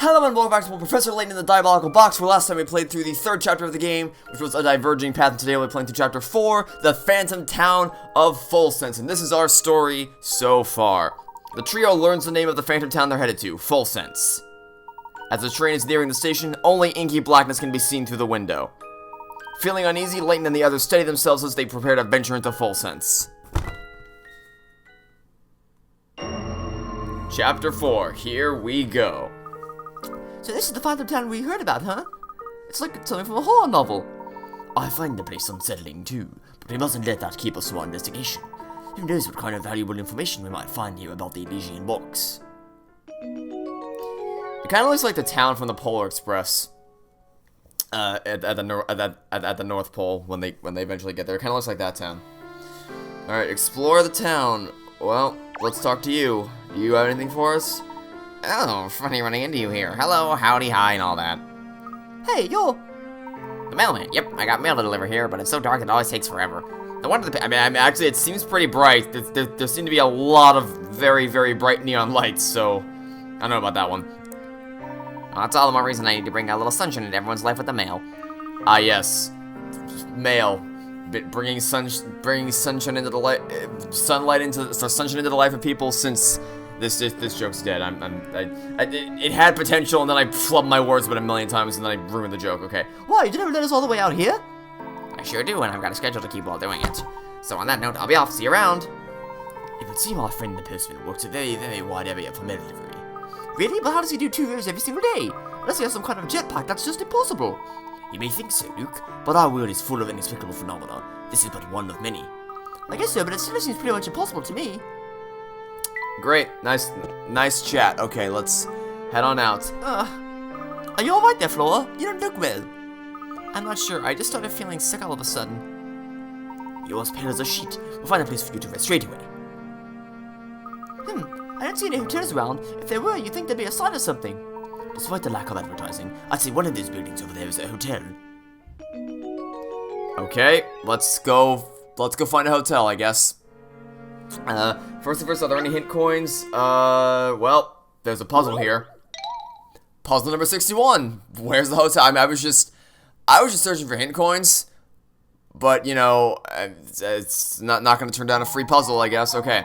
Hello and welcome back to Professor Layton in the Diabolical Box, where last time we played through the third chapter of the game, which was a diverging path, and today we're playing through chapter 4, the Phantom Town of Folsense, and this is our story so far. The trio learns the name of the Phantom Town they're headed to, Folsense. As the train is nearing the station, only inky blackness can be seen through the window. Feeling uneasy, Layton and the others steady themselves as they prepare to venture into Folsense. Chapter 4, here we go. So this is the Phantom Town we heard about, huh? It's like something from a horror novel. I find the place unsettling too, but we mustn't let that keep us from our investigation. Who knows what kind of valuable information we might find here about the Elysian Box. It kind of looks like the town from the Polar Express. At the North Pole when they eventually get there. It kind of looks like that town. All right, explore the town. Well, let's talk to you. Do you have anything for us? Oh, funny running into you here. Hello, howdy, hi, and all that. Hey, you're... The mailman. Yep, I got mail to deliver here, but it's so dark it always takes forever. No wonder the... I mean, actually, it seems pretty bright. There seem to be a lot of very, very bright neon lights, so... I don't know about that one. Well, that's all the more reason I need to bring a little sunshine into everyone's life with the mail. Ah, yes. Mail. Bringing sunshine into the light... sunshine into the life of people since... This joke's dead. It had potential, and then I flubbed my words about a million times, and then I ruined the joke. Okay. Why, you didn't let us all the way out here? I sure do, and I've got a schedule to keep while doing it. So on that note, I'll be off. See you around. It would seem our friend the postman works a very, very wide area for mail delivery. Really? But how does he do 2 rows every single day? Unless he has some kind of jetpack, that's just impossible. You may think so, Luke, but our world is full of inexplicable phenomena. This is but one of many. I guess so, but it still seems pretty much impossible to me. Great. Nice chat. Okay, let's head on out. Are you alright there, Flora? You don't look well. I'm not sure. I just started feeling sick all of a sudden. You're as pale as a sheet. We'll find a place for you to rest straight away. I don't see any hotels around. If there were, you'd think there'd be a sign or something. Despite the lack of advertising, I'd say one of those buildings over there is a hotel. Okay, let's go find a hotel, I guess. First, are there any hint coins? Well, there's a puzzle here. Puzzle number 61. Where's the hotel? I mean, I was just searching for hint coins, but you know, it's not going to turn down a free puzzle, I guess. Okay.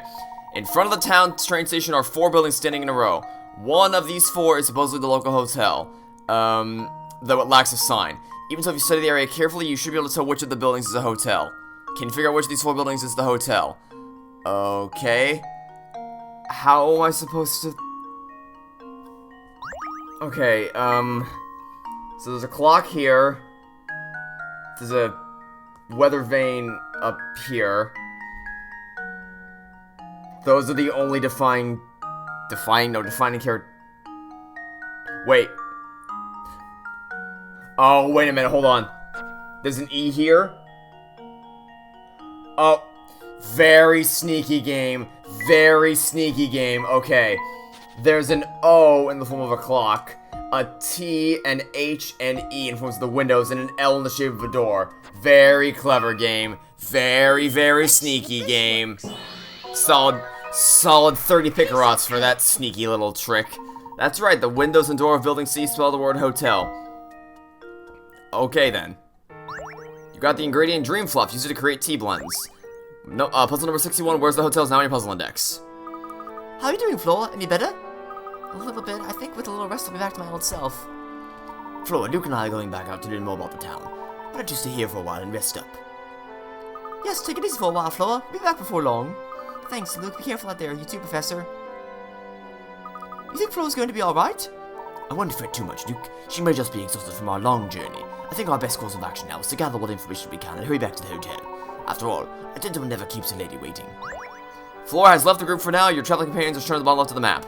In front of the town train station are 4 buildings standing in a row. One of these 4 is supposedly the local hotel, though it lacks a sign. Even so, if you study the area carefully, you should be able to tell which of the buildings is a hotel. Can you figure out which of these 4 buildings is the hotel? Okay. How am I supposed to... Okay, so there's a clock here. There's a weather vane up here. Those are the only defining character. Wait. Oh, wait a minute, hold on. There's an E here. Oh. Very sneaky game. Very sneaky game. Okay. There's an O in the form of a clock, a T, an H, and E in forms of the windows, and an L in the shape of a door. Very clever game. Very, very sneaky game. Solid 30 pickerots for that sneaky little trick. That's right, the windows and door of building C spell the word hotel. Okay then. You got the ingredient Dream Fluff. Use it to create tea blends. No, puzzle number 61, where's the hotel's now in your puzzle index? How are you doing, Flora? Any better? A little bit. I think with a little rest I'll be back to my old self. Flora, Luke and I are going back out to learn more about the town. Why don't you stay here for a while and rest up? Yes, take it easy for a while, Flora. Be back before long. Thanks, Luke. Be careful out there. You too, Professor. You think Flora's going to be alright? I wouldn't fret too much, Luke. She may just be exhausted from our long journey. I think our best course of action now is to gather what information we can and hurry back to the hotel. After all, a gentleman never keeps a lady waiting. Flora has left the group for now. Your traveling companions are shown at the bottom left of the map.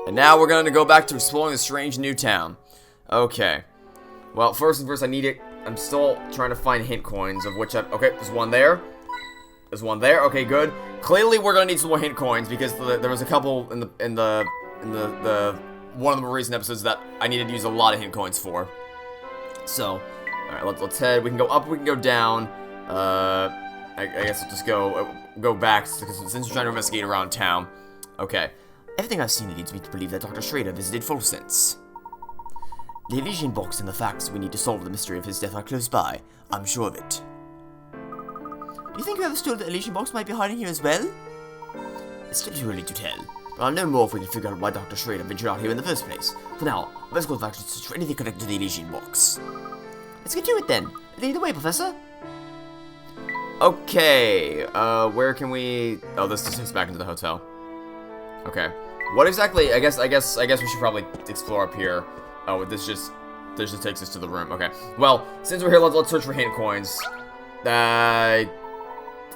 And now we're going to go back to exploring the strange new town. Okay. Well, first and first, I'm still trying to find hint coins, of which okay, there's one there. There's one there. Okay, good. Clearly, we're going to need some more hint coins, because there was a couple in the one of the more recent episodes that I needed to use a lot of hint coins for. So... Alright, let's head. We can go up, we can go down. I guess we'll just go back, since we're trying to investigate around town. Okay. Everything I've seen leads me to believe that Dr. Schrader visited Folsense. The Elysian box and the facts we need to solve the mystery of his death are close by. I'm sure of it. Do you think whoever stole the Elysian box might be hiding here as well? It's still too early to tell, but I'll know more if we can figure out why Dr. Schrader ventured out here in the first place. For now, let's go back to search for anything connected to the Elysian box. Let's get to it then. Lead the way, Professor. Okay, where can we... Oh, this just takes us back into the hotel. Okay. What exactly... I guess we should probably explore up here. Oh, this just takes us to the room. Okay. Well, since we're here, let's search for hint coins. I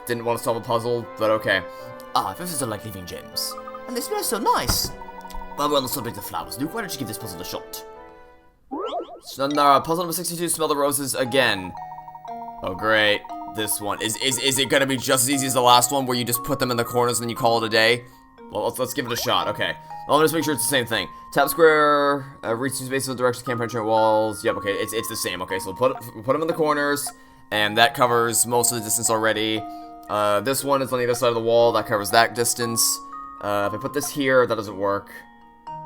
didn't want to solve a puzzle, but okay. Ah, this are like living gems. And they smell so nice. While we're on the subject of flowers, Luke, why don't you give this puzzle a shot? So, puzzle number 62, smell the roses again. Oh, great. This one. Is it gonna be just as easy as the last one, where you just put them in the corners and then you call it a day? Well, let's give it a shot. Okay. Well, I'm just make sure it's the same thing. Tap square, reach to space of the direction, can't penetrate walls. Yep, okay, it's the same. Okay, so we'll put them in the corners, and that covers most of the distance already. This one is on the other side of the wall, that covers that distance. If I put this here, that doesn't work.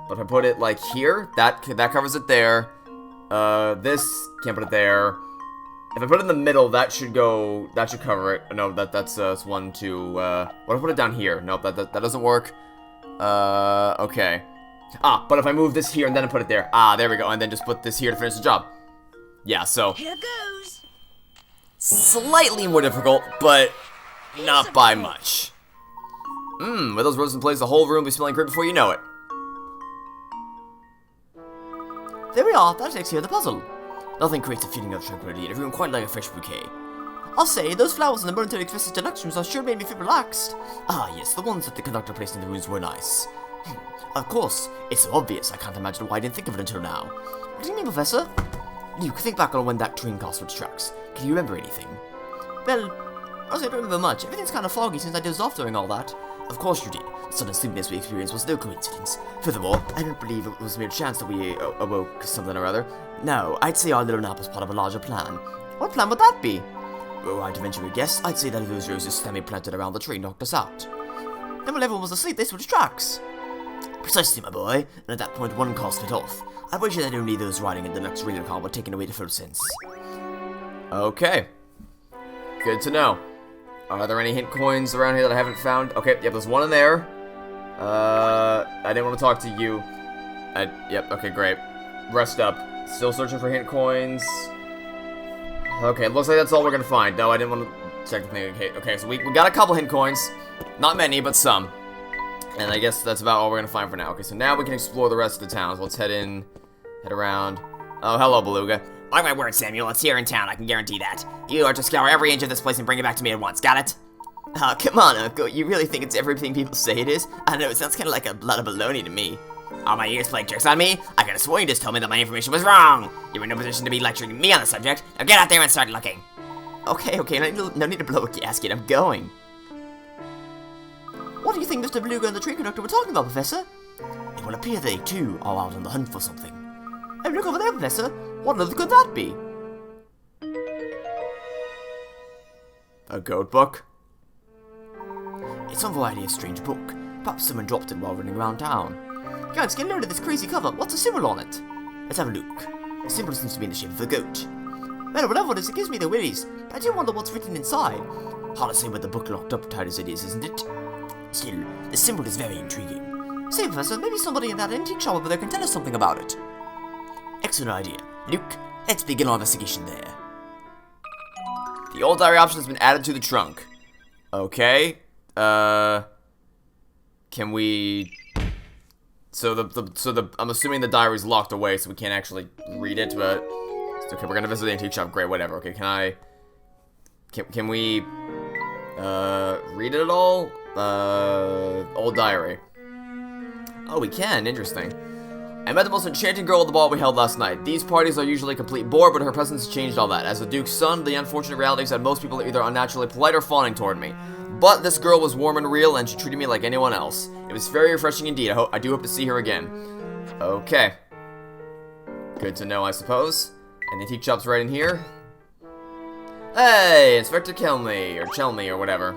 But if I put it, like, here, that covers it there. This, can't put it there. If I put it in the middle, that should cover it. No, that's 1, 2, what if I put it down here? Nope, that doesn't work. Okay. Ah, but if I move this here and then I put it there. Ah, there we go, and then just put this here to finish the job. Yeah, so. Here goes. Slightly more difficult, but not by much. With those roses in place, the whole room will be smelling great before you know it. There we are. That takes care of the puzzle. Nothing creates a feeling of tranquility in a room quite like a fresh bouquet. I'll say, those flowers in the Momentary Express's deductions are sure made me feel relaxed. Ah, yes, the ones that the conductor placed in the rooms were nice. Of course, it's so obvious I can't imagine why I didn't think of it until now. What do you mean, Professor? Luke, think back on when that train crossed its tracks. Can you remember anything? Well, honestly, I don't remember much. Everything's kind of foggy since I dozed off during all that. Of course you did. The sudden sleepiness we experienced was no coincidence. Furthermore, I don't believe it was mere chance that we awoke something or other. No, I'd say our little nap was part of a larger plan. What plan would that be? Were I to venture a guess, I'd say that those roses Sammy planted around the train knocked us out. Then while everyone was asleep, they switched tracks. Precisely, my boy. And at that point, one car split off. I wager that only those riding in the next rail car were taken away to Folsense. Okay. Good to know. Are there any hint coins around here that I haven't found? Okay, yep, there's one in there. I didn't want to talk to you. Yep, okay, great. Rest up. Still searching for hint coins. Okay, looks like that's all we're gonna find. No, I didn't want to check the thing. Okay, so we got a couple hint coins. Not many, but some. And I guess that's about all we're gonna find for now. Okay, so now we can explore the rest of the towns. Let's head around. Oh, hello, Beluga. Mark my word, Samuel, it's here in town, I can guarantee that. You are to scour every inch of this place and bring it back to me at once, got it? Oh, come on, Uncle. You really think it's everything people say it is? I know, it sounds kind of like a lot of baloney to me. All my ears played tricks on me? I could have sworn you just told me that my information was wrong. You're in no position to be lecturing me on the subject. Now get out there and start looking. Okay, no need to blow a gasket, I'm going. What do you think Mr. Beluga and the train conductor were talking about, Professor? It will appear they, too, are out on the hunt for something. Hey, look over there, Professor. What on earth could that be? A goat book? It's some variety of strange book. Perhaps someone dropped it while running around town. Guys, get a load of this crazy cover. What's the symbol on it? Let's have a look. The symbol seems to be in the shape of a goat. Well, whatever it is, it gives me the willies. But I do wonder what's written inside. Hard to say with the book locked up tight as it is, isn't it? Still, the symbol is very intriguing. Say, Professor, maybe somebody in that antique shop over there can tell us something about it. Excellent idea. Luke, let's begin our investigation there. The old diary option has been added to the trunk. Okay. Can we... I'm assuming the diary's locked away, so we can't actually read it, but... Okay, we're gonna visit the antique shop. Great, whatever. Okay, can we... read it at all? Old diary. Oh, we can. Interesting. I met the most enchanting girl at the ball we held last night. These parties are usually a complete bore, but her presence changed all that. As the Duke's son, the unfortunate reality is that most people are either unnaturally polite or fawning toward me. But this girl was warm and real, and she treated me like anyone else. It was very refreshing indeed. I do hope to see her again. Okay. Good to know, I suppose. And the antique shop's right in here. Hey, Inspector Chelmy, or whatever.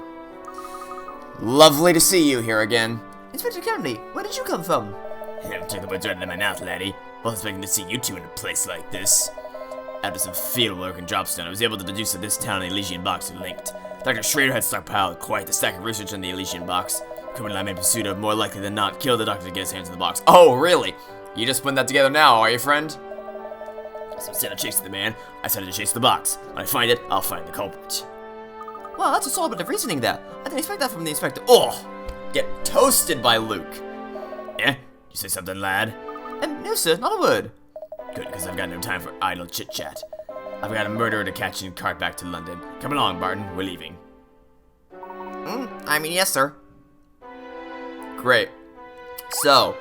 Lovely to see you here again. Inspector Kennedy, where did you come from? I took the words right out of my mouth, laddie. Wasn't expecting to see you two in a place like this. After some field work in Dropstone, I was able to deduce that this town and the Elysian Box are linked. Dr. Schrader had stockpiled quite the stack of research on the Elysian Box. Criminal I'm in pursuit of, more likely than not, killed the doctor to get his hands on the box. Oh, really? You just putting that together now, are you, friend? So instead of chasing the man, I started to chase the box. When I find it, I'll find the culprit. Well, that's a solid bit of reasoning there. I didn't expect that from the inspector. Oh! Get toasted by Luke. Eh? You say something, lad? No, sir, not a word. Good, because I've got no time for idle chit-chat. I've got a murderer to catch and cart back to London. Come along, Barton. We're leaving. I mean, yes, sir. Great. So,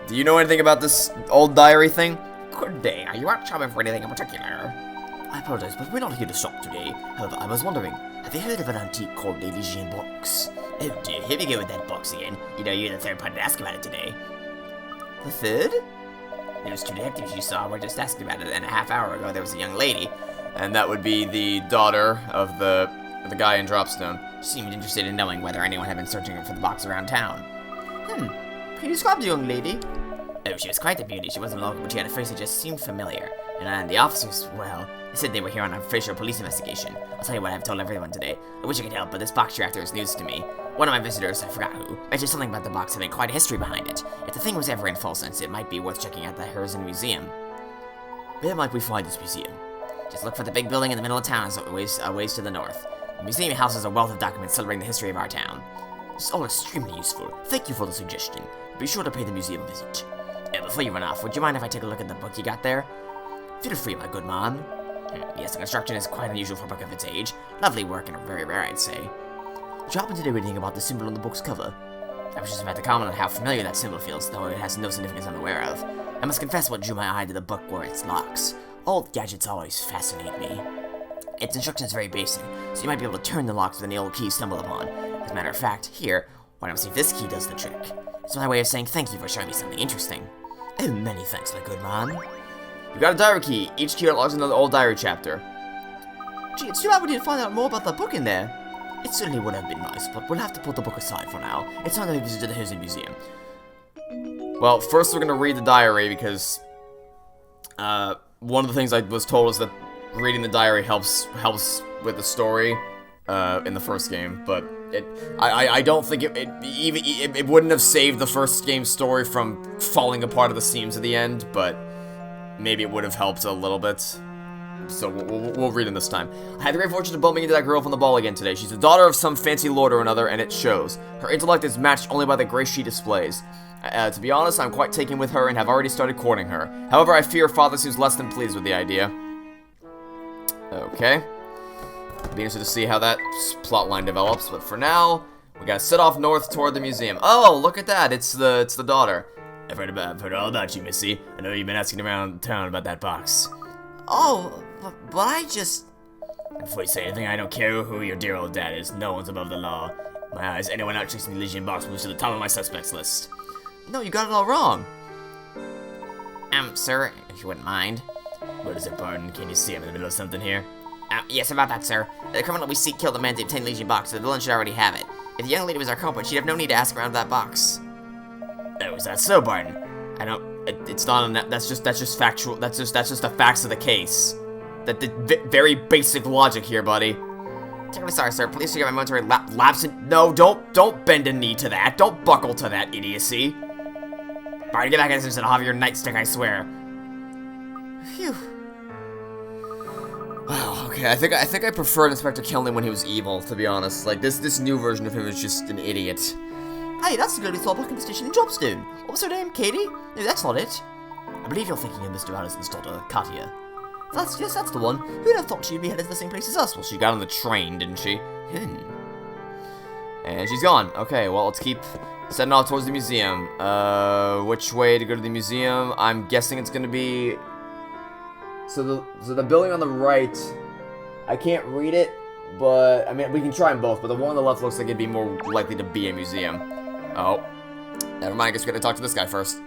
do you know anything about this old diary thing? Good day. Are you out shopping for anything in particular? I apologize, but we're not here to shop today. However, I was wondering, have you heard of an antique called the Elysian Box? Oh dear, here we go with that box again. You know, you're the third party to ask about it today. The third? Those two detectives you saw were just asking about it, and a half hour ago there was a young lady. And that would be the daughter of the guy in Dropstone. She seemed interested in knowing whether anyone had been searching for the box around town. Can you describe the young lady? Oh, she was quite the beauty. She wasn't local, but she had a face that just seemed familiar. And the officers, well, they said they were here on an official police investigation. I'll tell you what I've told everyone today. I wish I could help, but this box you're after is news to me. One of my visitors, I forgot who, mentioned something about the box having quite a history behind it. If the thing was ever in Folsense, it might be worth checking out the Harrison Museum. Where might we find this museum? Just look for the big building in the middle of town, as always, a ways to the north. The museum houses a wealth of documents celebrating the history of our town. It's all extremely useful. Thank you for the suggestion. Be sure to pay the museum a visit. Before you run off, would you mind if I take a look at the book you got there? Feel free, my good man. Yes, the construction is quite unusual for a book of its age. Lovely work and very rare, I'd say. Did you happen to know anything about the symbol on the book's cover? I was just about to comment on how familiar that symbol feels, though it has no significance I'm aware of. I must confess what drew my eye to the book were its locks. Old gadgets always fascinate me. Its instructions are very basic, so you might be able to turn the locks with any old key you stumble upon. As a matter of fact, here, why don't we see if this key does the trick? It's my way of saying thank you for showing me something interesting. Oh, many thanks, my good man. You got a diary key. Each key unlocks another old diary chapter. Gee, it's too bad we didn't find out more about that book in there. It certainly would have been nice, but we'll have to put the book aside for now. It's time that we visit the Harrison Museum. Well, first we're gonna read the diary because one of the things I was told is that reading the diary helps with the story in the first game, but I don't think it wouldn't have saved the first game's story from falling apart at the seams at the end, but maybe it would have helped a little bit. So we'll read them this time. I had the great fortune of bumping into that girl from the ball again today. She's the daughter of some fancy lord or another, and it shows. Her intellect is matched only by the grace she displays. To be honest, I'm quite taken with her and have already started courting her. However, I fear father seems less than pleased with the idea. Okay. Be interested to see how that plotline develops, but for now, we gotta set off north toward the museum. Oh, look at that! It's the daughter. I've heard all about you, Missy. I know you've been asking around town about that box. Oh, but I just... Before you say anything, I don't care who your dear old dad is. No one's above the law. In my eyes, anyone out chasing the Elysian Box moves to the top of my suspects list. No, you got it all wrong. Sir, if you wouldn't mind. What is it, Barton? Can you see I'm in the middle of something here? Yes, about that, sir. The criminal we seek killed the man to obtain the Elysian Box, so the villain should already have it. If the young lady was our culprit, she'd have no need to ask around that box. Oh, is that so, Barton? I don't. It's not. That's just factual. That's just the facts of the case. That the very basic logic here, buddy. Terribly sorry, sir. Please forgive my momentary lapse in... No, don't bend a knee to that. Don't buckle to that idiocy. Barton, get back in this and I'll have your nightstick, I swear. Phew. Wow. Okay. I think I preferred Inspector Kelly when he was evil. To be honest, like this new version of him is just an idiot. Hey, that's the girl who saw back in the station in Dropstone. What was her name, Katie? No, that's not it. I believe you're thinking of Mr. Allison's daughter, Katia. Yes, that's the one. Who'd have thought she'd be headed to the same place as us? Well, she got on the train, didn't she? And she's gone. Okay, well, let's keep setting off towards the museum. Which way to go to the museum? I'm guessing it's gonna be... So the building on the right, I can't read it, but, I mean, we can try them both, but the one on the left looks like it'd be more likely to be a museum. Oh. Never mind, I guess we gotta talk to this guy first.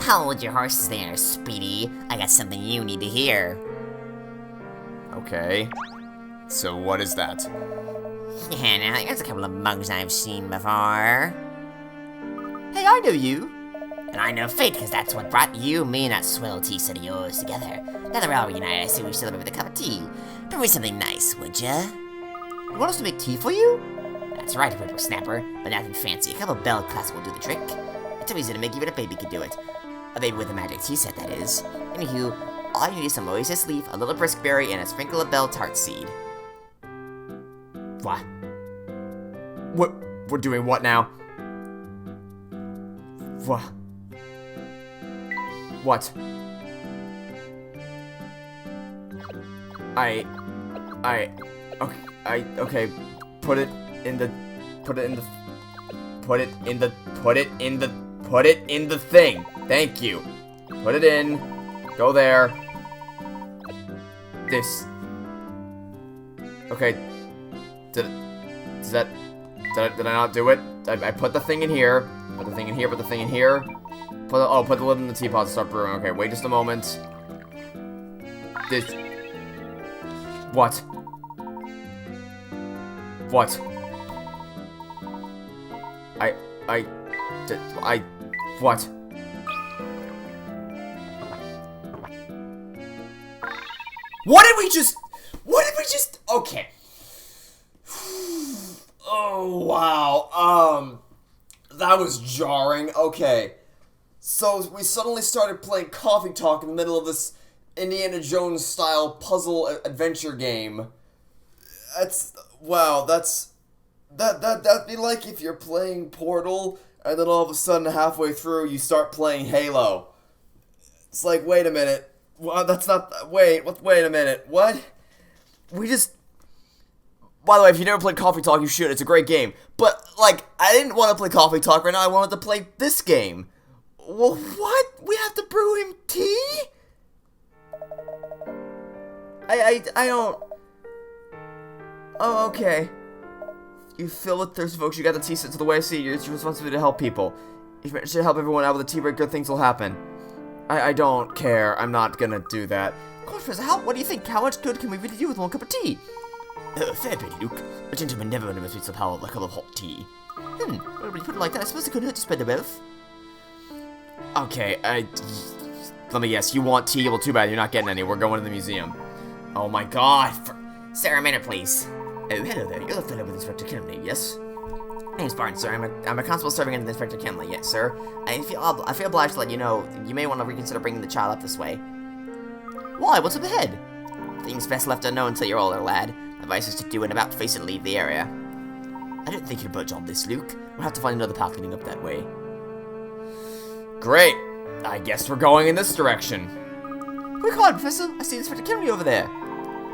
Hold your horses there, Speedy. I got something you need to hear. Okay. So what is that? Yeah, now, there's a couple of mugs I've seen before. Hey, I know you. And I know fate, because that's what brought you, me, and that swell tea set of yours together. Now that we're all reunited, I say we celebrate with a cup of tea. Bring me something nice, would ya? You want us to make tea for you? That's right, whippersnapper, but nothing fancy. A cup of bell classic will do the trick. It's so easy to make, even a baby could do it. A baby with a magic tea set, that is. Anywho, all you need is some oasis leaf, a little brisk berry, and a sprinkle of bell tart seed. What? We're doing what now? What? What? Okay, put it in the thing. Thank you. Put it in. Go there. This. Okay. Did I not do it? I put the thing in here. Put the thing in here. Put the thing in here. Put the lid in the teapot to start brewing. Okay, wait just a moment. This. What? What? What? What did we just, okay. Oh, wow, that was jarring. Okay, so we suddenly started playing Coffee Talk in the middle of this Indiana Jones style puzzle adventure game. That'd be like if you're playing Portal and then all of a sudden halfway through you start playing Halo. It's like, wait a minute. Well, that's not, wait a minute. What? By the way, if you never played Coffee Talk, you should. It's a great game. But, like, I didn't want to play Coffee Talk right now. I wanted to play this game. Well, what? We have to brew him tea? I don't... Oh, okay. You fill with thirst folks, you got the tea set to the way I see it. It's your responsibility to help people. If you should help everyone out with the tea break, good things will happen. I don't care. I'm not gonna do that. Professor, what do you think? How much good can we really do with one cup of tea? Fair bit, Luke. A gentleman never underestimates the power of a cup of hot tea. Well, when you put it like that, I suppose it couldn't hurt to spread the wealth. Okay, let me guess. You want tea? Well, too bad. You're not getting any. We're going to the museum. Oh my god. Sarah, minute, please. Oh, hello there. You're the fellow with Inspector Kenley, yes? My name's Barton, sir. I'm a constable serving under Inspector Kenley, yes, sir. I feel obliged to let you know you may want to reconsider bringing the child up this way. Why? What's up ahead? Things best left unknown until you're older, lad. My advice is to do an about face and leave the area. I don't think you'll budge on this, Luke. We'll have to find another path leading up that way. Great. I guess we're going in this direction. Quick on, Professor. I see Inspector Kenley over there.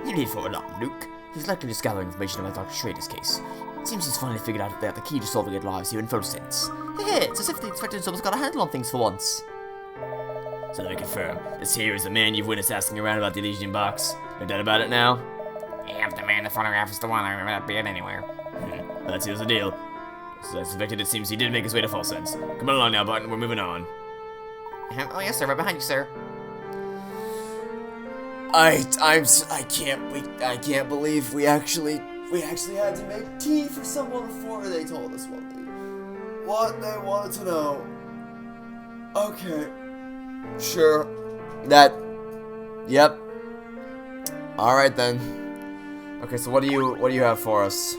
You need for long, Luke. He's likely just gathering information about Dr. Schrader's case. It seems he's finally figured out that the key to solving it lies here in Folsense. Hey, it's as if the Inspector himself has got a handle on things for once. So let me confirm, this here is the man you've witnessed asking around about the Elysian Box. No doubt about it now? Yep, the man in the photograph is the one. I remember that being anywhere. Well, that seals the deal. So I suspected it seems he did make his way to Folsense. Come on along now, Barton, we're moving on. Oh, yes, sir, right behind you, sir. I can't believe we actually had to make tea for someone before they told us what they wanted to know. Okay. Sure. Yep. Alright then. Okay, so what do you have for us?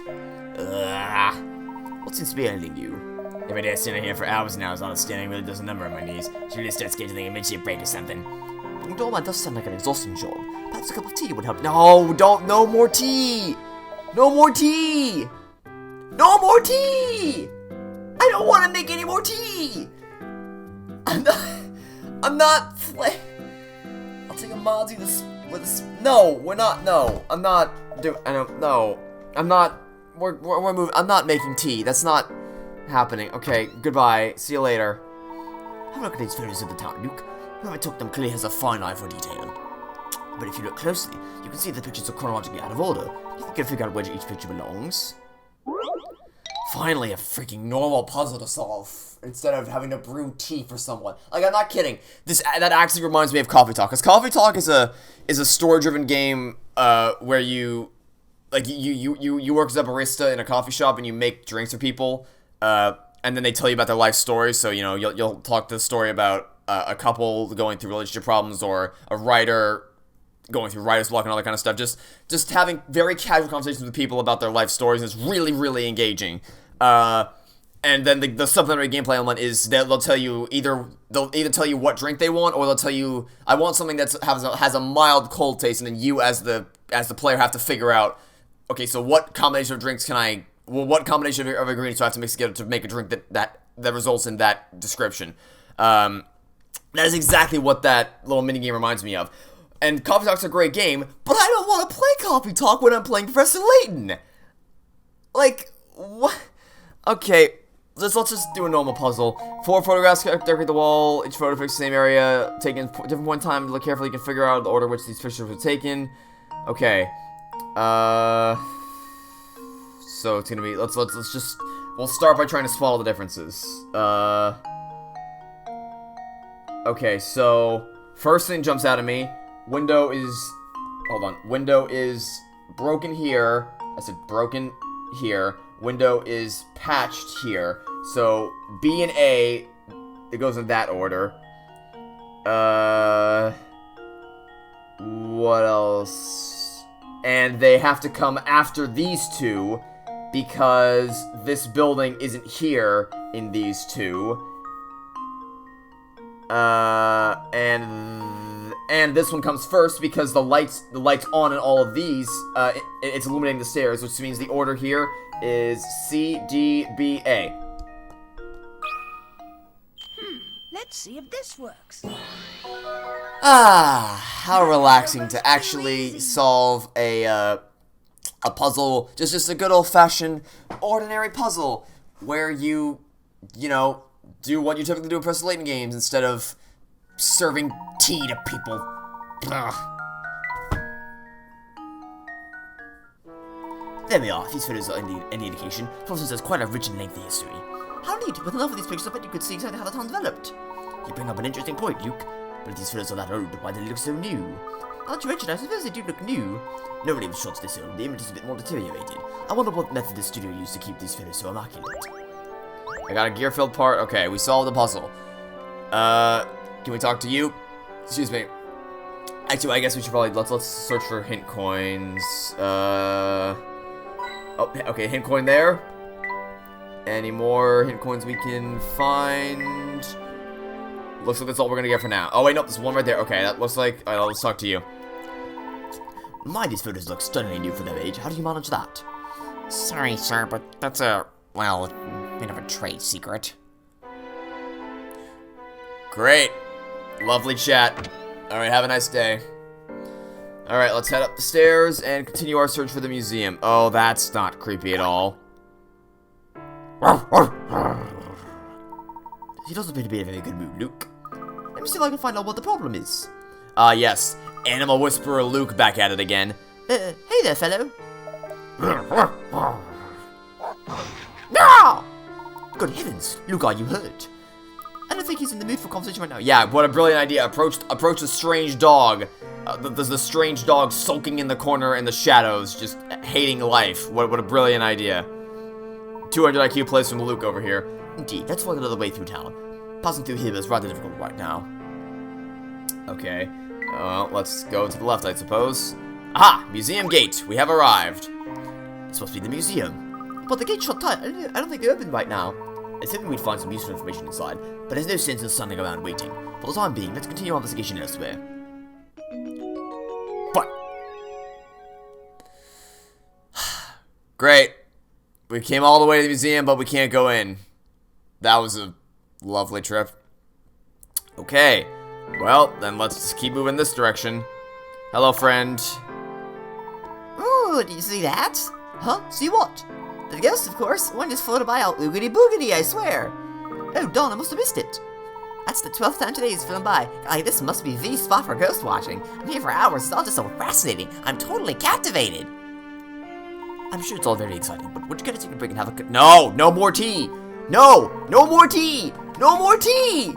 What seems to be ailing you? Every day I stand here for hours now as all the standing really does a number on my knees. Should really start scheduling a mid-ship break or something. Your man does sound like an exhausting job. Perhaps a cup of tea would help. No, no more tea! No more tea! No more tea! I don't want to make any more tea! I'm not I'll take a Monty with this. No, we're not, no. I'm not we're moving. I'm not making tea. That's not happening. Okay, goodbye. See you later. Have a look at these photos of the town, Luke. Whoever took them clearly has a fine eye for detail. But if you look closely, you can see the pictures are chronologically out of order. You think you can figure out where each picture belongs? Finally, a freaking normal puzzle to solve instead of having to brew tea for someone. Like, I'm not kidding. That actually reminds me of Coffee Talk, because Coffee Talk is a story-driven game where you work as a barista in a coffee shop and you make drinks for people. And and then they tell you about their life story. So, you know, you'll talk the story about a couple going through relationship problems, or a writer going through writer's block and all that kind of stuff. Just having very casual conversations with people about their life stories is really, really engaging. And then the supplementary gameplay element is that they'll either tell you what drink they want, or they'll tell you, I want something that has a mild cold taste, and then you as the player have to figure out, okay, so what combination of drinks what combination of ingredients do I have to mix together to make a drink that results in that description. That is exactly what that little mini game reminds me of. And Coffee Talk's a great game, but I don't want to play Coffee Talk when I'm playing Professor Layton. Like, what? Okay, let's just do a normal puzzle. 4 photographs decorate the wall. Each photo fixes the same area. Taken at different point in time to look carefully. You can figure out the order in which these pictures were taken. Okay. So it's gonna be. Let's just. We'll start by trying to swallow the differences. Okay, so first thing jumps out at me. Window is broken here. I said broken here. Window is patched here. So B and A, it goes in that order. What else? And they have to come after these two, because this building isn't here in these two. And this one comes first because the light's on in all of these. It's illuminating the stairs, which means the order here is C, D, B, A. Let's see if this works. How relaxing to actually solve a puzzle, just a good old-fashioned, ordinary puzzle, where you know, do what you typically do in Professor Layton games instead of serving tea to people. Ugh. There we are. If these photos are any indication, Folsense has quite a rich and lengthy history. How neat! With enough of these pictures, I bet you could see exactly how the town developed. You bring up an interesting point, Luke. But if these photos are that old, why do they look so new? Now that you mention, I suppose they do look new. Nobody was shot this old. The image is a bit more deteriorated. I wonder what method the studio used to keep these photos so immaculate. I got a gear-filled part. Okay, we solved the puzzle. Can we talk to you? Excuse me. Actually, I guess we should probably let's search for hint coins. Oh, okay, hint coin there. Any more hint coins we can find? Looks like that's all we're gonna get for now. Oh wait, no, there's one right there. Okay, that looks like. Alright, let's talk to you. My, these photos look stunningly new for their age. How do you manage that? Sorry, sir, but that's a bit of a trade secret. Great. Lovely chat. Alright, have a nice day. Alright, let's head up the stairs and continue our search for the museum. Oh, that's not creepy at all. He doesn't appear to be in a very good mood, Luke. Let me see if I can find out what the problem is. Yes. Animal Whisperer Luke back at it again. Hey there, fellow. No! Good heavens, Luke, are you hurt? I don't think he's in the mood for conversation right now. Yeah, what a brilliant idea. Approach the strange dog. There's the strange dog sulking in the corner in the shadows, just hating life. What a brilliant idea. 200 IQ plays from Luke over here. Indeed, let's find another way through town. Passing through here is rather difficult right now. Okay. Well, let's go to the left, I suppose. Aha! Museum gate. We have arrived. This must be the museum. But the gate's shut tight. I don't think they're open right now. I was hoping we'd find some useful information inside, but there's no sense in standing around waiting. For the time being, let's continue our investigation elsewhere. What? Great. We came all the way to the museum, but we can't go in. That was a lovely trip. Okay. Well, then let's just keep moving this direction. Hello, friend. Ooh, do you see that? Huh? See what? The ghost, of course. One just floated by out oogity boogity, I swear. Oh, darn, I must have missed it. That's the 12th time today he's flown by. Golly, this must be the spot for ghost watching. I'm here for hours. It's all just so fascinating. I'm totally captivated. I'm sure it's all very exciting, but would you get a secret break and have a... No! No more tea! No! No more tea! No more tea!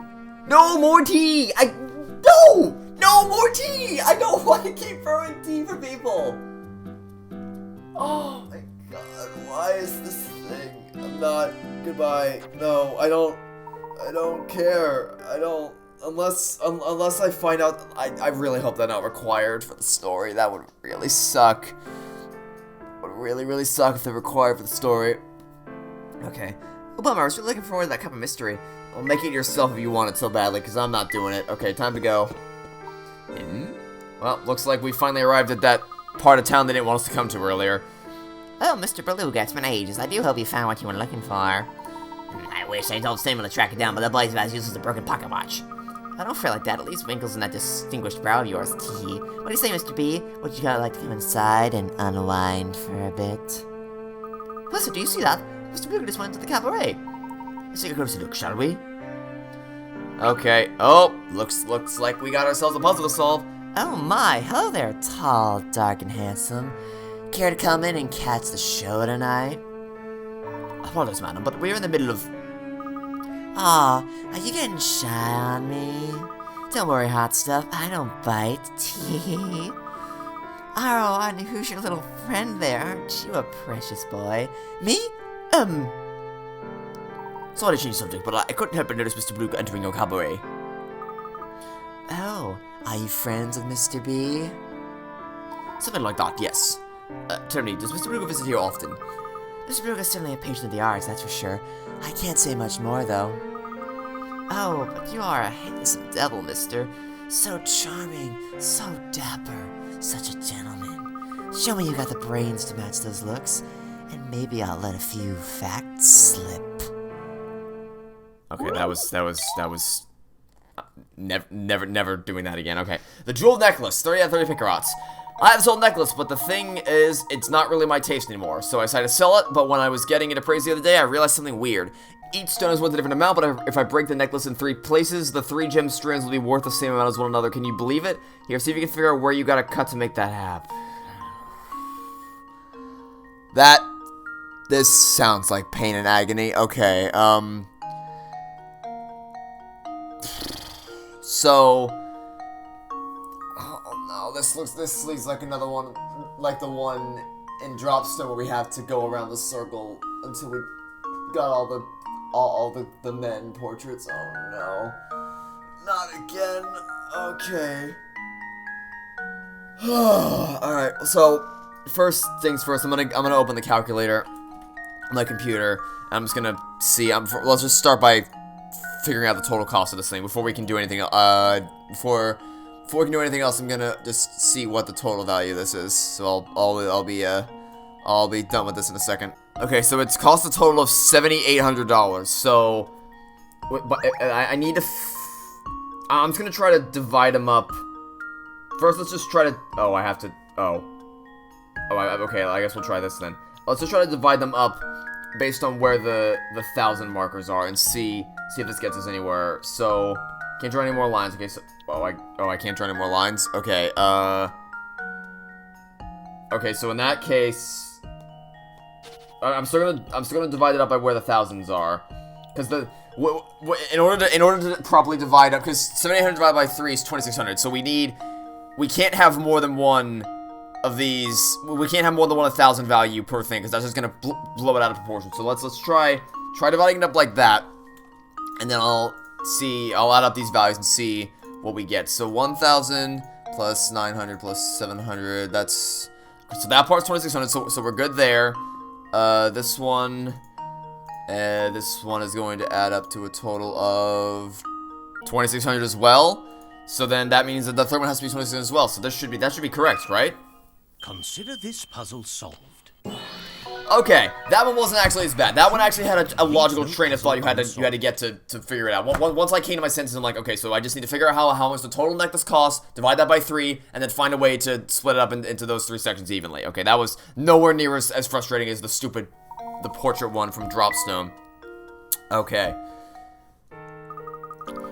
No more tea! No! No more tea! I don't want to keep throwing tea for people! Oh my god, why is this thing? I'm not... Goodbye. No, I don't care. Unless I find out. I really hope they're not required for the story. That would really suck. Would really suck if they're required for the story. Okay. Well, bummer. I was really looking forward to that cup of mystery. Well, make it yourself if you want it so badly, because I'm not doing it. Okay, time to go. Well, looks like we finally arrived at that part of town they didn't want us to come to earlier. Oh, Mr. Beluga, it's been ages. I do hope you found what you were looking for. I wish I told Samuel to track it down, but the blaze of uses a broken pocket watch. I don't feel like that. At least wrinkles in that distinguished brow of yours. Tee. What do you say, Mr. B? Would you like to come inside and unwind for a bit? Professor, do you see that? Mr. Beluga just went to the cabaret. Let's take a closer look, shall we? Okay. Oh, looks like we got ourselves a puzzle to solve. Oh my, hello there, tall, dark, and handsome. Care to come in and catch the show tonight? Apologies, madam, but we're in the middle of... Aw, are you getting shy on me? Don't worry, hot stuff, I don't bite. Tee. Oh, and who's your little friend there? Aren't you a precious boy? Me? Sorry to change subject, but I couldn't help but notice Mr. Beluga entering your cabaret. Oh, are you friends with Mr. B? Something like that, yes. Tell me, does Mr. Beluga visit here often? Mr. Beluga's certainly a patron of the arts, that's for sure. I can't say much more, though. Oh, but you are a handsome devil, mister. So charming, so dapper, such a gentleman. Show me you got the brains to match those looks, and maybe I'll let a few facts slip. Okay, that was never doing that again. Okay, the jeweled necklace, 30 out of 30 pickerots. I have this old necklace, but the thing is, it's not really my taste anymore. So I decided to sell it, but when I was getting it appraised the other day, I realized something weird. Each stone is worth a different amount, but if I break the necklace in 3 places, the 3 gem strands will be worth the same amount as one another. Can you believe it? Here, see if you can figure out where you gotta cut to make that happen. This sounds like pain and agony. Okay, so... Oh no, this looks like another one, like the one in Dropstone where we have to go around the circle until we got all the men portraits. Oh no. Not again. Okay. Alright, so first things first, I'm gonna open the calculator on my computer. I'm just gonna see. Let's just start by figuring out the total cost of this thing before we can do anything. Before we can do anything else, I'm gonna just see what the total value of this is. So I'll be done with this in a second. Okay, so it's cost a total of $7,800. So, but I need to. I'm just gonna try to divide them up. First, let's just try to. Oh, I have to. Okay, I guess we'll try this then. Let's just try to divide them up based on where the 1,000 markers are and see if this gets us anywhere. So, can't draw any more lines. Okay, so I can't draw any more lines. Okay, okay, so in that case, I'm still gonna divide it up by where the thousands are, because in order to properly divide up, because 7,800 divided by 3 is 2,600. So we can't have more than one of these. We can't have more than 1,000 value per thing, because that's just gonna blow it out of proportion. So let's try dividing it up like that, and then I'll add up these values and see what we get. So 1,000 plus 900 plus 700. So that part's 2,600. So we're good there. This one is going to add up to a total of 2,600 as well. So then that means that the third one has to be 2,600 as well. So that should be correct, right? Consider this puzzle solved. Okay, that one wasn't actually as bad. That one actually had a logical train of thought you had to get to figure it out. Once I came to my senses, I'm like, okay, so I just need to figure out how much the total necklace costs, divide that by 3, and then find a way to split it up into those 3 sections evenly. Okay, that was nowhere near as frustrating as the portrait one from Dropstone. Okay.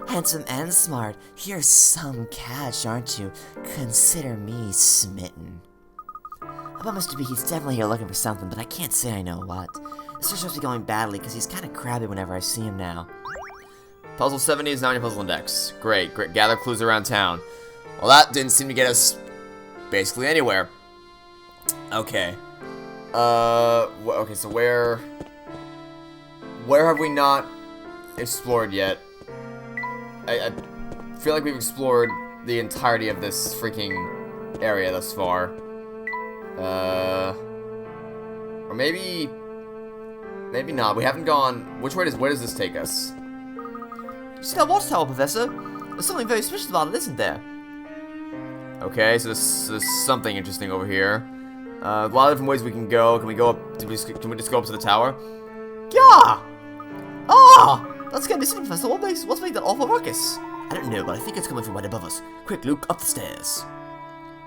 Handsome and smart, you're some catch, aren't you? Consider me smitten. About Mr. B, he's definitely here looking for something, but I can't say I know what. This is supposed to be going badly, because he's kind of crabby whenever I see him now. Puzzle 70 is now on your puzzle index. Great. Gather clues around town. Well, that didn't seem to get us basically anywhere. Okay. Okay, so where where have we not explored yet? I feel like we've explored the entirety of this freaking area thus far. Or maybe not. We haven't gone. Where does this take us? You see that watchtower, Professor? There's something very special about it, isn't there? Okay, so there's something interesting over here. A lot of different ways we can go. Can we go up? Can we just go up to the tower? Yeah! Ah! That's getting me sick, Professor. What's making that awful ruckus? I don't know, but I think it's coming from right above us. Quick, Luke, up the stairs.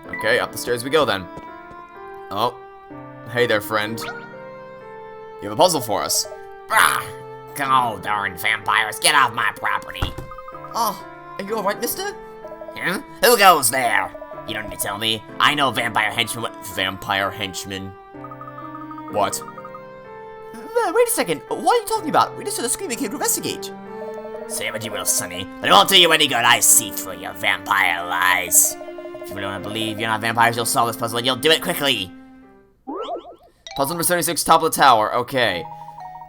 Okay, up the stairs we go then. Oh. Hey there, friend. You have a puzzle for us. Brah! Go, darn vampires, get off my property. Ah, are you alright, mister? Huh? Who goes there? You don't need to tell me. I know vampire henchmen. Vampire henchman. What? Wait a second. What are you talking about? We just heard a screaming came to investigate. Say what you will, Sonny, but it won't do you any good. I see through your vampire lies. If you really want to believe you're not vampires, you'll solve this puzzle and you'll do it quickly. Puzzle number 76, top of the tower. Okay.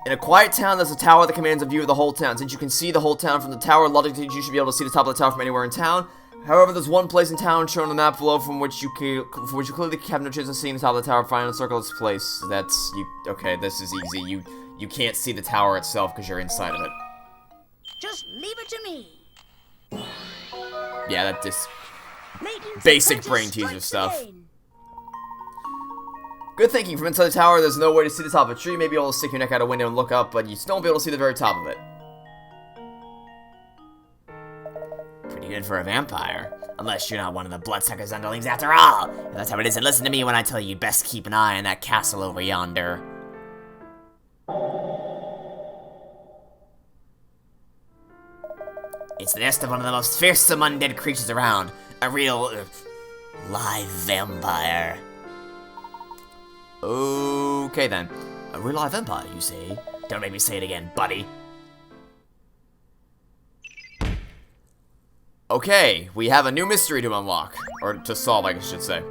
In a quiet town, there's a tower that commands a view of the whole town. Since you can see the whole town from the tower, logically you should be able to see the top of the tower from anywhere in town. However, there's one place in town shown on the map below from which you clearly have no chance of seeing the top of the tower. Find and circle its place. That's you. Okay, this is easy. You can't see the tower itself because you're inside of it. Just leave it to me. Yeah, that just Layton's basic apprentice brain teaser strikes stuff. again. Good thinking. From inside the tower, there's no way to see the top of a tree. Maybe you'll stick your neck out a window and look up, but you still won't be able to see the very top of it. Pretty good for a vampire. Unless you're not one of the bloodsuckers' underlings after all. If that's how it is, then listen to me when I tell you best keep an eye on that castle over yonder. It's the nest of one of the most fearsome undead creatures around. A real, live vampire. Okay then. A real live vampire, you say? Don't make me say it again, buddy. Okay, we have a new mystery to unlock. Or to solve, I should say.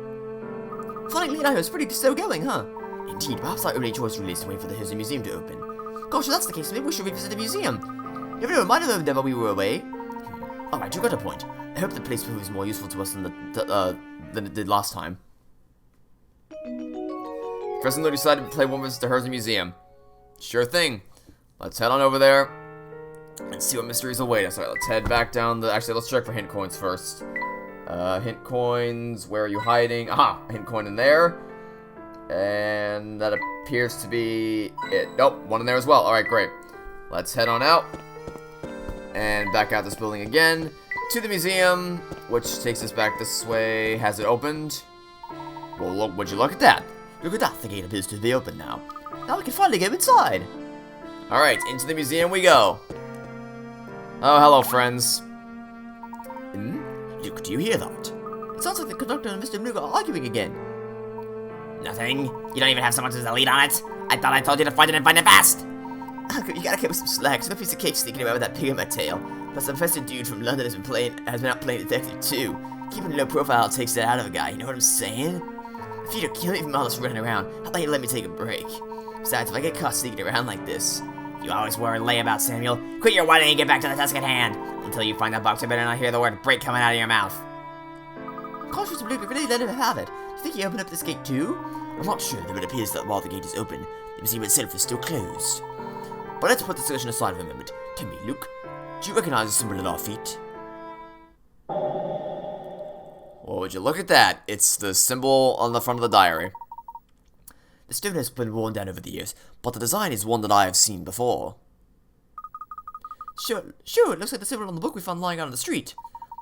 Finding Leonardo is pretty still going, huh? Indeed, perhaps our only choice really is to wait for the Hills Museum to open. Gosh, if that's the case, maybe we should revisit the museum. You ever reminded them that while we were away? Alright, you got a point. I hope the place proves more useful to us than it did last time. Professor Layton decided to play one visit to Herzl Museum. Sure thing. Let's head on over there and see what mysteries await us. Alright, let's head back down the... Actually, let's check for hint coins first. Hint coins, where are you hiding? Aha! A hint coin in there. And that appears to be it. Nope, one in there as well. Alright, great. Let's head on out. And back out this building again. To the museum, which takes us back this way. Has it opened? Well, look, would you look at that? Look at that, the gate appears to be open now. Now we can finally go inside. Alright, into the museum we go. Oh, hello, friends. Luke, do you hear that? It sounds like the conductor and Mr. Nuga are arguing again. Nothing? You don't even have someone to lead on it? I thought I told you to find it and find it fast! You gotta keep some slack. No piece of cake sticking about with that pig in my tail. Plus, the professor dude from London has been out playing detective too. Keeping a low profile takes that out of a guy. You know what I'm saying? If you don't kill me from all this running around, how about you let me take a break? Besides, if I get caught sneaking around like this, you always were a layabout, Samuel. Quit your whining and get back to the task at hand. Until you find that box, I better not hear the word break coming out of your mouth. Cautious Luke, really let him have it. Do you think he opened up this gate too? I'm not sure, though it appears that while the gate is open, the museum itself is still closed. But let's put the discussion aside for a moment. Tell me, Luke, do you recognize the symbol at our feet? Well, would you look at that? It's the symbol on the front of the diary. The stone has been worn down over the years, but the design is one that I have seen before. Sure, it looks like the symbol on the book we found lying out on the street.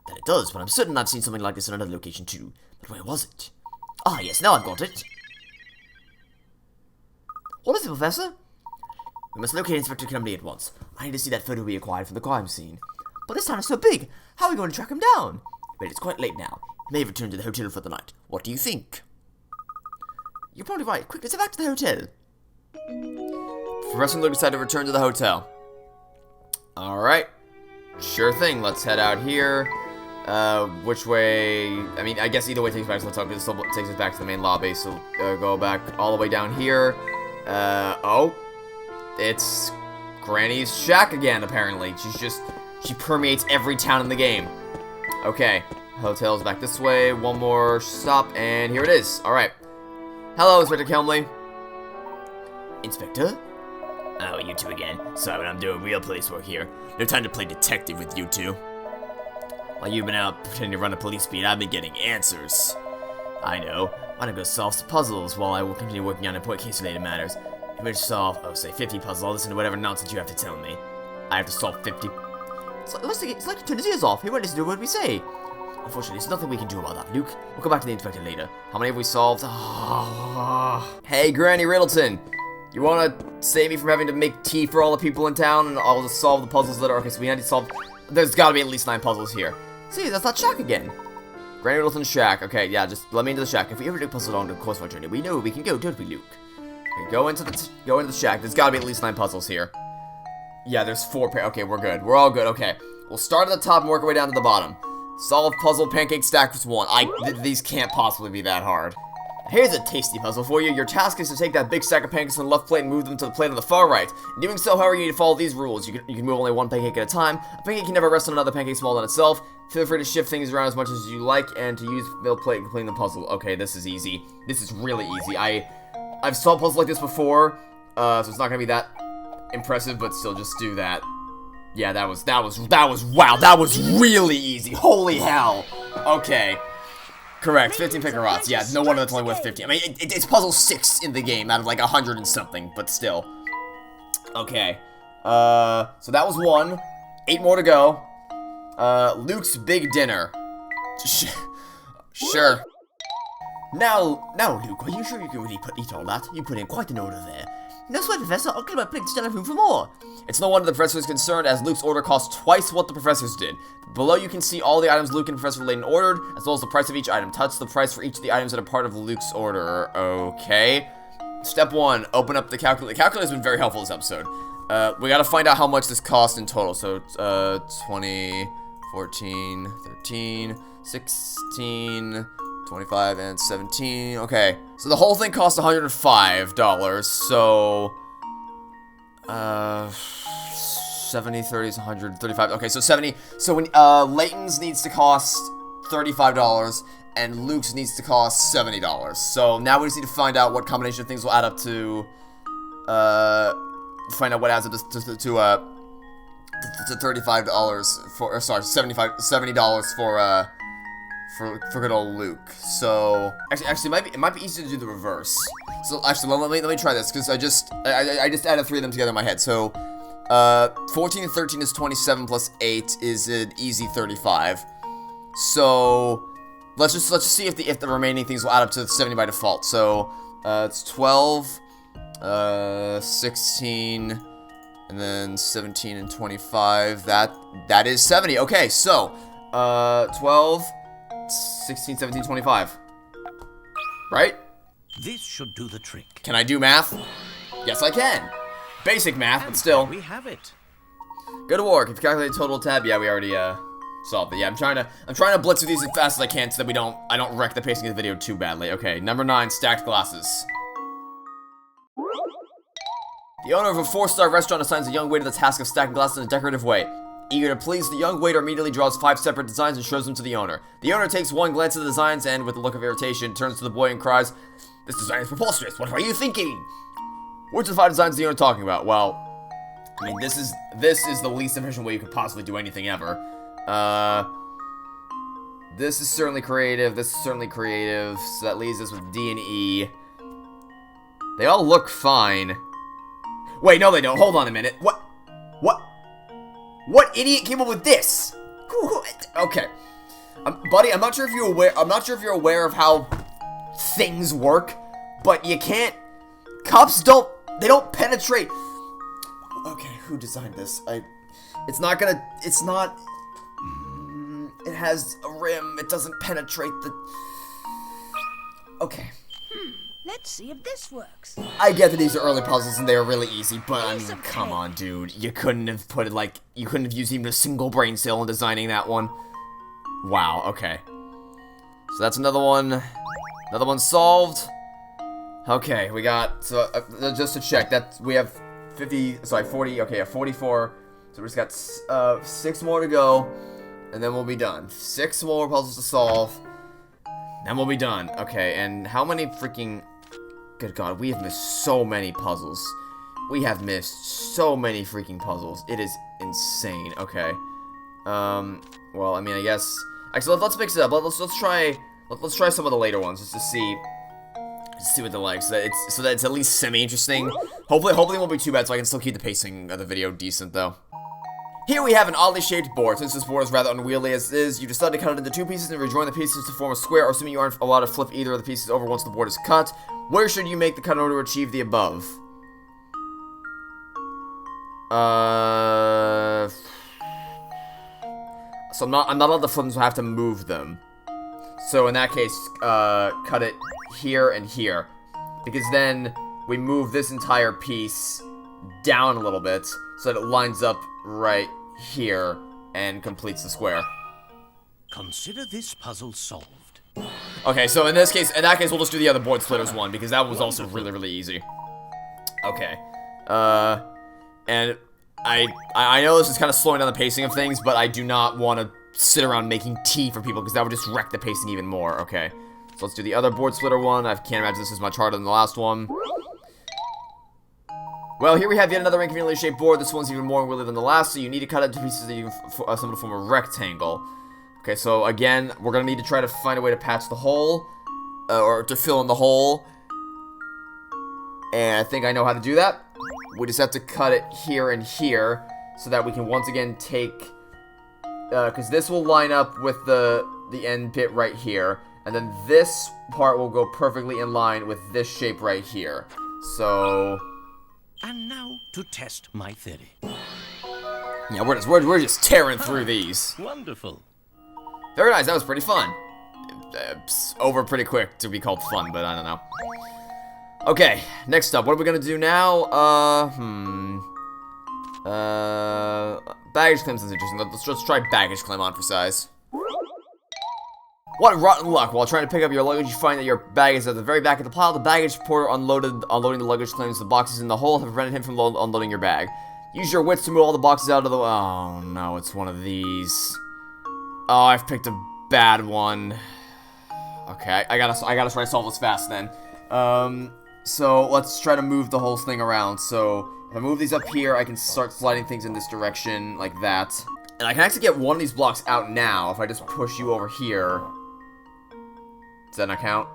That it does, but I'm certain I've seen something like this in another location too. But where was it? Ah, yes, now I've got it. What is it, Professor? We must locate Inspector Cumberly at once. I need to see that photo we acquired from the crime scene. But this town is so big. How are we going to track him down? But it's quite late now. He may have returned to the hotel for the night. What do you think? You're probably right. Quick, let's head back to the hotel. Professor Layton decided to return to the hotel. Alright. Sure thing. Let's head out here. Which way... I mean, I guess either way takes us back to the hotel, because it still takes us back to the main lobby. So, go back all the way down here. Oh. It's Granny's shack again, apparently. She permeates every town in the game. Okay, hotel's back this way. One more stop, and here it is. Alright. Hello, Inspector Kelmley. Inspector? Oh, you two again. Sorry, but I'm doing real police work here. No time to play detective with you two. While you've been out pretending to run a police beat, I've been getting answers. I know. Why don't go solve some puzzles while I will continue working on important case-related matters. If we solve, say 50 puzzles, I'll listen to whatever nonsense you have to tell me. I have to solve 50. It's like to turn his ears off. He won't listen to what we say. Unfortunately, there's nothing we can do about that, Luke. We'll come back to the inspector later. How many have we solved? Hey, Granny Riddleton. You wanna save me from having to make tea for all the people in town, and I'll just solve the puzzles that are... Okay, so we need to solve... There's gotta be at least 9 puzzles here. See, that's that shack again. Granny Riddleton's shack. Okay, yeah, just let me into the shack. If we ever do puzzle along the course of our journey, we know where we can go, don't we, Luke? Okay, go into the shack. There's gotta be at least 9 puzzles here. Yeah, there's 4 okay, we're good. We're all good, okay. We'll start at the top and work our way down to the bottom. Solve puzzle pancake stack with 1. These can't possibly be that hard. Here's a tasty puzzle for you. Your task is to take that big stack of pancakes on the left plate and move them to the plate on the far right. In doing so, however, you need to follow these rules. You can move only 1 pancake at a time. A pancake can never rest on another pancake smaller than itself. Feel free to shift things around as much as you like and to use the middle plate and complete the puzzle. Okay, this is easy. This is really easy. I've solved puzzles like this before, so it's not gonna be that impressive, but still, just do that. Yeah, that was wow, that was really easy. Holy hell. Okay. Correct, 15 picker rots. Yeah, no wonder that's only worth 50. I mean, it's puzzle 6 in the game out of like 100 and something, but still. Okay. So that was 1. 8 more to go. Luke's big dinner. Sure. Now, Luke, are you sure you can really eat all that? You put in quite an order there. No sweat, Professor. I'll get my plate to stand room for more. It's no wonder the professor is concerned, as Luke's order costs twice what the professor's did. Below you can see all the items Luke and Professor Layton ordered, as well as the price of each item. Touch the price for each of the items that are part of Luke's order. Okay. Step 1, open up the calculator. The calculator's been very helpful this episode. We gotta find out how much this cost in total. So, 20, 14, 13, 16, 25, and 17. Okay. So the whole thing costs $105. So, 70, 30 is 135. Okay, so 70. So when Layton's needs to cost $35 and Luke's needs to cost $70. So now we just need to find out what combination of things will add up to find out what adds up to $35 for, or sorry, $70 for good old Luke. So actually it might be easier to do the reverse. So actually let me try this, because I just added 3 of them together in my head. So 14 and 13 is 27 plus 8 is an easy 35. So let's just see if the remaining things will add up to 70 by default. So it's 12, 16, and then 17 and 25. That is 70. Okay, so 12, 16, 17, 25. Right? This should do the trick. Can I do math? Yes, I can. Basic math, but still. We have it. Go to work. If you calculate total tab, yeah, we already solved it. Yeah, I'm trying to blitz through these as fast as I can so that I don't wreck the pacing of the video too badly. Okay, number 9, stacked glasses. The owner of a 4-star restaurant assigns a young waiter the task of stacking glasses in a decorative way. Eager to please, the young waiter immediately draws 5 separate designs and shows them to the owner. The owner takes one glance at the designs and, with a look of irritation, turns to the boy and cries, "This design is preposterous. What are you thinking?" Which of the 5 designs is the owner talking about? Well, I mean, this is the least efficient way you could possibly do anything ever. This is certainly creative. This is certainly creative. So that leaves us with D and E. They all look fine. Wait, no, they don't. Hold on a minute. What idiot came up with this? Okay, buddy, I'm not sure if you're aware of how things work, but you can't. Cups don't penetrate. Okay, who designed this? It has a rim. It doesn't penetrate the. Okay. Let's see if this works. I get that these are early puzzles and they are really easy, but I mean, come on, dude. You couldn't have used even a single brain cell in designing that one. Wow, okay. So that's another one. Another one solved. Okay, we got, so just to check, that we have 40, okay, 44. So we just got 6 more to go, and then we'll be done. 6 more puzzles to solve, then we'll be done. Okay, and how many freaking... Good God, we have missed so many puzzles. We have missed so many freaking puzzles. It is insane. Okay. Well, I mean, I guess... Actually, let's mix it up. Let's try some of the later ones, just to see what they're like, so that it's at least semi-interesting. Hopefully it won't be too bad, so I can still keep the pacing of the video decent, though. Here we have an oddly shaped board. Since this board is rather unwieldy as it is, you decide to cut it into 2 pieces and rejoin the pieces to form a square, or assuming you aren't allowed to flip either of the pieces over once the board is cut. Where should you make the cut in order to achieve the above? So I'm not allowed to flip them, so I have to move them. So in that case, cut it here and here. Because then we move this entire piece down a little bit so that it lines up right here and completes the square. Consider this puzzle solved. Okay, so in that case, we'll just do the other board splitters one, because that was also really, really easy. Okay. And I know this is kind of slowing down the pacing of things, but I do not want to sit around making tea for people, because that would just wreck the pacing even more. Okay. So let's do the other board splitter one. I can't imagine this is much harder than the last one. Well, here we have yet another inconveniently shaped board. This one's even more unwieldy than the last, so you need to cut it into pieces that you can assemble to form a rectangle. Okay, so again, we're going to need to try to find a way to patch the hole, or to fill in the hole. And I think I know how to do that. We just have to cut it here and here, so that we can once again take... because this will line up with the end bit right here. And then this part will go perfectly in line with this shape right here. So... And now to test my theory. yeah, we're just tearing through these. Wonderful. Very nice, that was pretty fun. It's over pretty quick to be called fun, but I don't know. Okay, next up, what are we gonna do now? Baggage claims is interesting. Let's try baggage claim on for size. What rotten luck! While trying to pick up your luggage, you find that your bag is at the very back of the pile. The baggage porter unloading the luggage claims the boxes in the hole have prevented him from unloading your bag. Use your wits to move all the boxes out of the... Oh no, it's one of these. Oh, I've picked a bad one. Okay, I gotta try to solve this fast then. So let's try to move the whole thing around. So if I move these up here, I can start sliding things in this direction like that. And I can actually get one of these blocks out now if I just push you over here. Does that not count?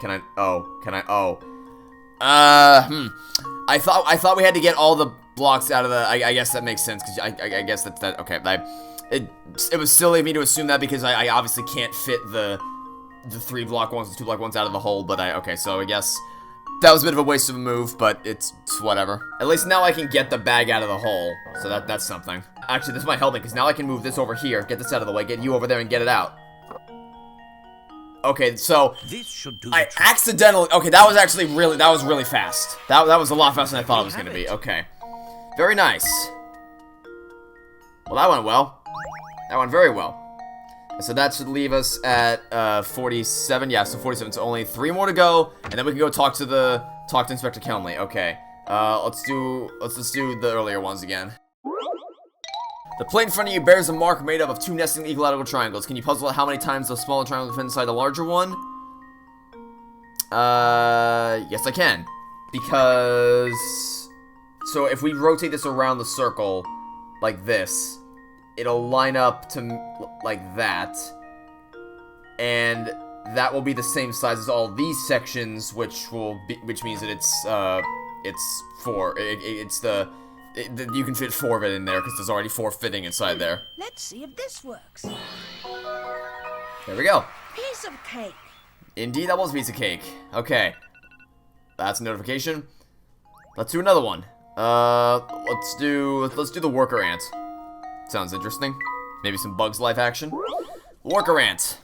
Can I? Oh. I thought we had to get all the blocks out of the... I guess that makes sense, because I guess that's that... Okay, it was silly of me to assume that, because I obviously can't fit the 3 block ones and 2 block ones out of the hole, but okay, so I guess that was a bit of a waste of a move, but it's whatever. At least now I can get the bag out of the hole, so that's something. Actually, this might help me, because now I can move this over here, get this out of the way, get you over there, and get it out. Okay, so This should do I accidentally... Okay, that was really fast. That was a lot faster than I thought it was going to be. Okay. Very nice. Well, that went well. That went very well. So that should leave us at 47. Yeah, so 47. So only 3 more to go, and then we can go talk to Inspector Kelmley. Okay. Let's just do the earlier ones again. The plate in front of you bears a mark made up of 2 nesting equilateral triangles. Can you puzzle out how many times the smaller triangle fit inside the larger one? Yes I can. Because... So if we rotate this around the circle, like this, it'll line up to, like that. And that will be the same size as all these sections, which means that it's 4. You can fit 4 of it in there, because there's already 4 fitting inside there. Let's see if this works. There we go. Piece of cake. Indeed, that was a piece of cake. Okay. That's a notification. Let's do another one. Let's do the worker ant. Sounds interesting. Maybe some Bugs Life action. Worker ant.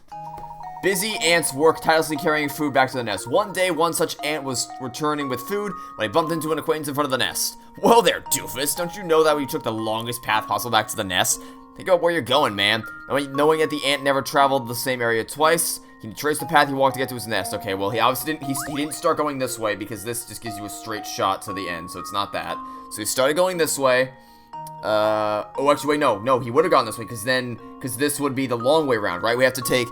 Busy ants work tirelessly carrying food back to the nest. One day, one such ant was returning with food when he bumped into an acquaintance in front of the nest. Whoa there, doofus. Don't you know that we took the longest path possible back to the nest? Think about where you're going, man. Knowing that the ant never traveled the same area twice, Can you trace the path he walked to get to his nest? Okay, well, he obviously didn't, he didn't start going this way because this just gives you a straight shot to the end, so it's not that. So he started going this way. Oh, actually, wait, no, he would have gone this way, because this would be the long way around, right? We have to take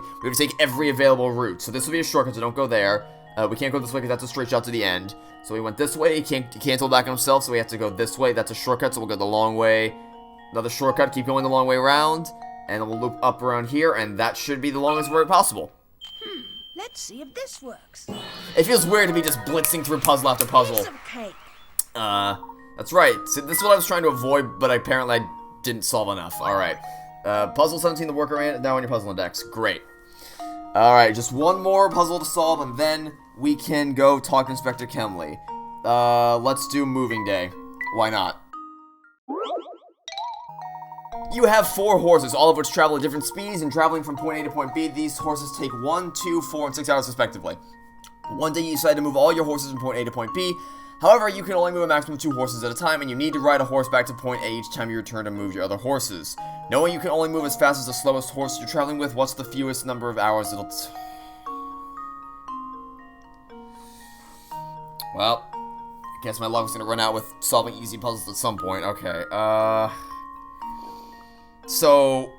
every available route. So this would be a shortcut, so don't go there. We can't go this way because that's a straight shot to the end. So we went this way, he canceled back on himself, so we have to go this way. That's a shortcut, so we'll go the long way. Another shortcut, keep going the long way around, and then we'll loop up around here, and that should be the longest route possible. Let's see if this works. It feels weird to be just blitzing through puzzle after puzzle. Piece of cake. That's right. So this is what I was trying to avoid, but apparently I didn't solve enough. Alright. Puzzle 17, the workaround, now on your puzzle index. Great. Alright, just one more puzzle to solve, and then we can go talk to Inspector Kemley. Let's do moving day. Why not? You have 4 horses, all of which travel at different speeds, and traveling from point A to point B, these horses take 1, 2, 4, and 6 hours respectively. One day you decide to move all your horses from point A to point B. However, you can only move a maximum of 2 horses at a time, and you need to ride a horse back to point A each time you return to move your other horses. Knowing you can only move as fast as the slowest horse you're traveling with, what's the fewest number of hours it'll Well, I guess my luck is gonna run out with solving easy puzzles at some point. Okay, so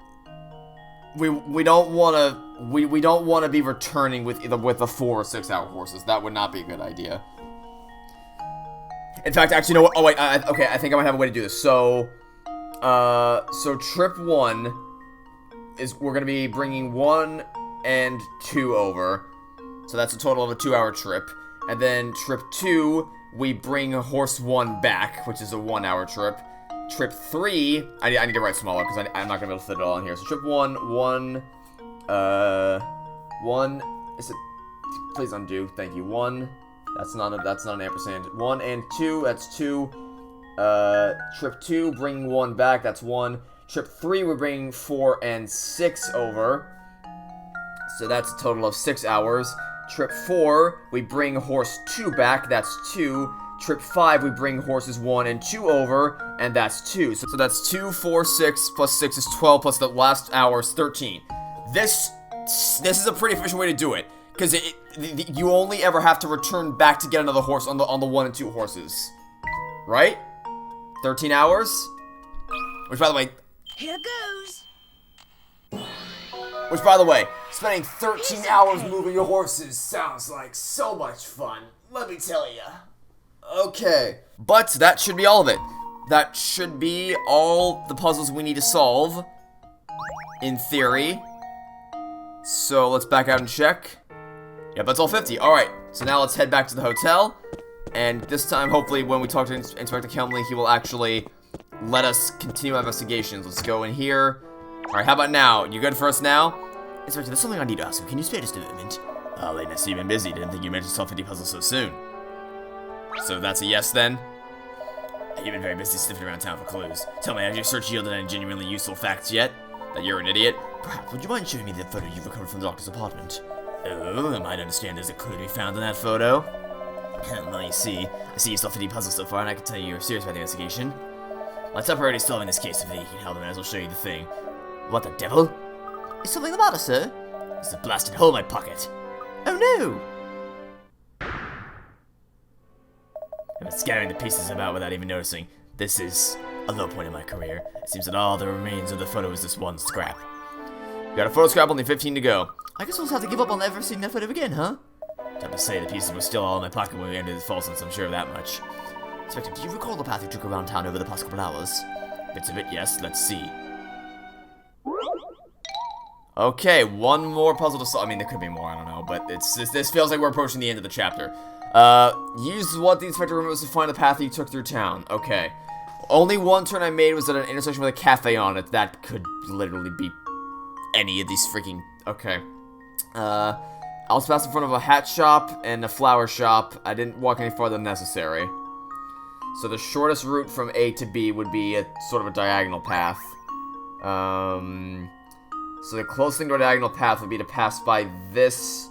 we don't wanna be returning with the 4 or 6 hour horses. That would not be a good idea. In fact, actually, you know what? Oh wait, okay, I think I might have a way to do this. So trip 1 is we're gonna be bringing 1 and 2 over, so that's a total of a 2-hour trip. And then trip 2, we bring horse 1 back, which is a 1-hour trip. Trip 3, I need to write smaller because I'm not gonna be able to fit it all in here. So trip 1, is it? Please undo. Thank you. 1. That's not an ampersand. 1 and 2. That's 2. Trip 2, bring 1 back. That's 1. Trip 3, we're bringing 4 and 6 over. So that's a total of 6 hours. Trip 4, we bring horse 2 back. That's 2. Trip 5, we bring horses 1 and 2 over, and that's 2. So that's 2, 4, 6, plus 6 is 12, plus the last hour is 13. This is a pretty efficient way to do it, because you only ever have to return back to get another horse on the 1 and 2 horses. Right? 13 hours? Which, by the way... Here goes. Which, by the way, spending 13 hours moving your horses sounds like so much fun. Let me tell ya. Okay. But that should be all of it. That should be all the puzzles we need to solve. In theory. So let's back out and check. Yep, that's all 50. Alright, so now let's head back to the hotel. And this time, hopefully, when we talk to Inspector Kemley, he will actually let us continue our investigations. Let's go in here. Alright, how about now? You good for us now? Inspector, there's something I need to ask you. Can you spare just a moment? Oh, Layton, I see you've been busy. Didn't think you mentioned solve 50 puzzles so soon. So that's a yes then? You've been very busy sniffing around town for clues. Tell me, has your search yielded any genuinely useful facts yet? That you're an idiot? Perhaps, would you mind showing me the photo you've recovered from the doctor's apartment? Oh, I might understand there's a clue to be found in that photo. Well, you see, I see you solved 50 puzzles so far, and I can tell you you're serious about the investigation. Let's stop already solving this case if you can help, and I will show you the thing. What the devil? Is something the matter, sir? It's a blasted hole in my pocket. Oh no! I've been scattering the pieces about without even noticing. This is a low point in my career. It seems that all that remains of the photo is this one scrap. You got a photo scrap, only 15 to go. I guess we'll have to give up on ever seeing that photo again, huh? Time to say, the pieces were still all in my pocket when we entered the Folsense, I'm sure of that much. Inspector, do you recall the path you took around town over the past couple hours? Bits of it, yes. Let's see. Okay, one more puzzle to solve. I mean, there could be more, I don't know, but this feels like we're approaching the end of the chapter. Use what the inspector remembers to find the path that you took through town. Okay. Only one turn I made was at an intersection with a cafe on it. That could literally be any of these freaking... Okay. I was passed in front of a hat shop and a flower shop. I didn't walk any farther than necessary. So the shortest route from A to B would be a sort of a diagonal path. So the closest thing to a diagonal path would be to pass by this,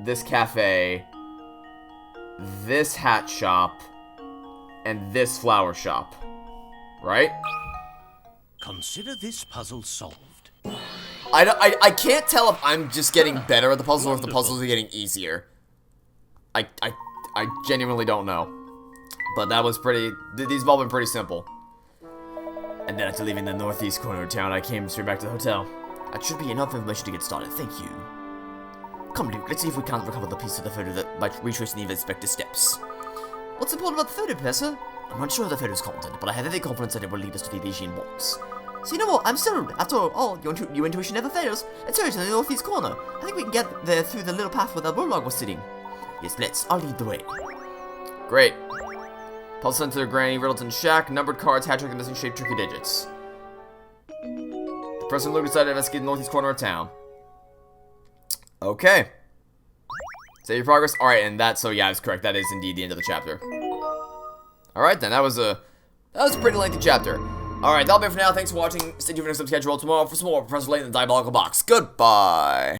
this cafe, this hat shop, and this flower shop. Right? Consider this puzzle solved. I can't tell if I'm just getting better at the puzzle or if the puzzles are getting easier. I genuinely don't know. But that was pretty... These have all been pretty simple. And then after leaving the northeast corner of town, I came straight back to the hotel. That should be enough information to get started, thank you. Come, Luke, let's see if we can't recover the piece of the photo by retracing the inspector's steps. What's important about the photo, Professor? I'm not sure of the photo's content, but I have every confidence that it will lead us to the Elysian box. So you know what? I'm sold. After all, your intuition never fails. Let's hurry to the northeast corner. I think we can get there through the little path where the bulldog was sitting. Yes, let's. I'll lead the way. Great. Puzzle Center, Granny Riddleton's shack, numbered cards, hat trick, and missing shaped tricky digits. The person Luke decided to investigate the northeast corner of town. Okay. Save your progress. Alright, and that, so yeah, I was correct. That is indeed the end of the chapter. Alright then, that was a pretty lengthy chapter. Alright, that'll be it for now. Thanks for watching. Stay tuned for the next schedule tomorrow for some more Professor Layton and the Diabolical Box. Goodbye.